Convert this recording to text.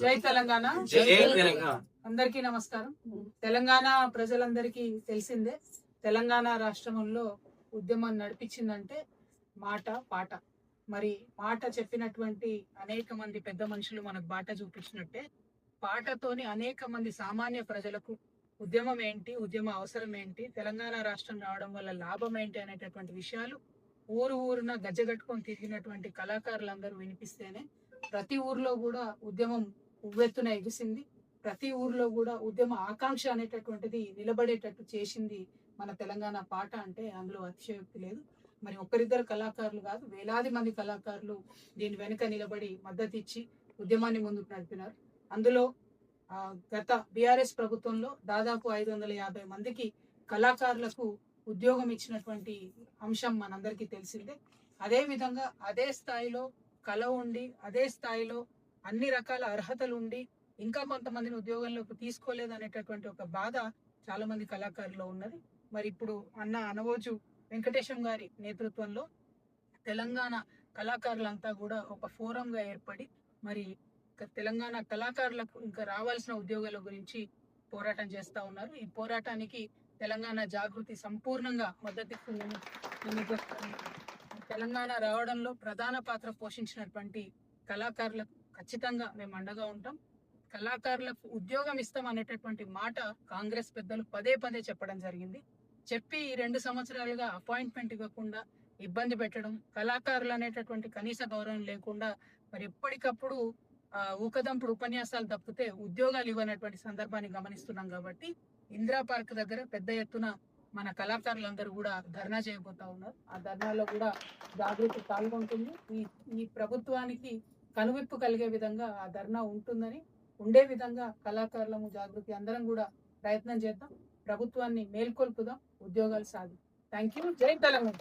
జై తెలంగాణ. అందరికీ నమస్కారం. తెలంగాణ ప్రజలందరికీ తెలిసిందే, తెలంగాణ రాష్ట్రంలో ఉద్యమం నడిపించిందంటే మాట పాట. మరి మాట చెప్పినటువంటి అనేక మంది పెద్ద మనుషులు మనకు బాట చూపించినట్టే, పాటతోని అనేక మంది సామాన్య ప్రజలకు ఉద్యమం ఏంటి, ఉద్యమ అవసరం ఏంటి, తెలంగాణ రాష్ట్రం రావడం వల్ల లాభం ఏంటి అనేటటువంటి విషయాలు ఊరున గజ్జగట్టుకొని తిరిగినటువంటి కళాకారులందరూ వినిపిస్తేనే ప్రతి ఊర్లో కూడా ఉద్యమం ఉవ్వెత్తున ఎగిసింది. ప్రతి ఊర్లో కూడా ఉద్యమ ఆకాంక్ష అనేటటువంటిది నిలబడేటట్టు చేసింది మన తెలంగాణ పాట అంటే అందులో అతిశయోక్తి లేదు. మరి ఒక్కరిద్దరు కళాకారులు కాదు, వేలాది మంది కళాకారులు దీని వెనుక నిలబడి మద్దతు ఇచ్చి ఉద్యమాన్ని ముందుకు నడిపినారు. అందులో గత బీఆర్ఎస్ ప్రభుత్వంలో దాదాపు 550 మందికి కళాకారులకు ఉద్యోగం ఇచ్చినటువంటి అంశం మనందరికీ తెలిసిందే. అదే విధంగా అదే స్థాయిలో కళ ఉండి, అదే స్థాయిలో అన్ని రకాల అర్హతలు ఉండి ఇంకా కొంతమందిని ఉద్యోగంలోకి తీసుకోలేదు అనేటటువంటి ఒక బాధ చాలా మంది కళాకారుల్లో ఉన్నది. మరి ఇప్పుడు అన్న అనవోజు వెంకటేశం గారి నేతృత్వంలో తెలంగాణ కళాకారులంతా కూడా ఒక ఫోరంగా ఏర్పడి మరి తెలంగాణ కళాకారులకు ఇంకా రావాల్సిన ఉద్యోగాల గురించి పోరాటం చేస్తా ఉన్నారు. ఈ పోరాటానికి తెలంగాణ జాగృతి సంపూర్ణంగా మద్దతిస్తుందని తెలంగాణ రావడంలో ప్రధాన పాత్ర పోషించినటువంటి కళాకారులకు ఖచ్చితంగా మేము అండగా ఉంటాం. కళాకారులకు ఉద్యోగం ఇస్తాం అనేటటువంటి మాట కాంగ్రెస్ పెద్దలు పదే చెప్పడం జరిగింది. చెప్పి 2 సంవత్సరాలుగా అపాయింట్మెంట్ ఇవ్వకుండా ఇబ్బంది పెట్టడం, కళాకారులు అనేటటువంటి కనీస గౌరవం లేకుండా మరి ఎప్పటికప్పుడు ఊకదంపుడు ఉపన్యాసాలు తప్పితే ఉద్యోగాలు ఇవ్వనటువంటి సందర్భాన్ని గమనిస్తున్నాం. కాబట్టి ఇందిరా పార్క్ దగ్గర పెద్ద ఎత్తున మన కళాకారులందరూ కూడా ధర్నా చేయబోతా ఉన్నారు. ఆ ధర్నాలో కూడా జాగృతి పాల్గొంటుంది. ఈ ప్రభుత్వానికి కనువిప్పు కలిగే విధంగా ఆ ధర్నా ఉంటుందని, ఉండే విధంగా కళాకారులము జాగృతి అందరం కూడా ప్రయత్నం చేద్దాం. ప్రభుత్వాన్ని మేల్కొల్పుదాం, ఉద్యోగాలు సాధి. Thank you. జై తెలంగాణ.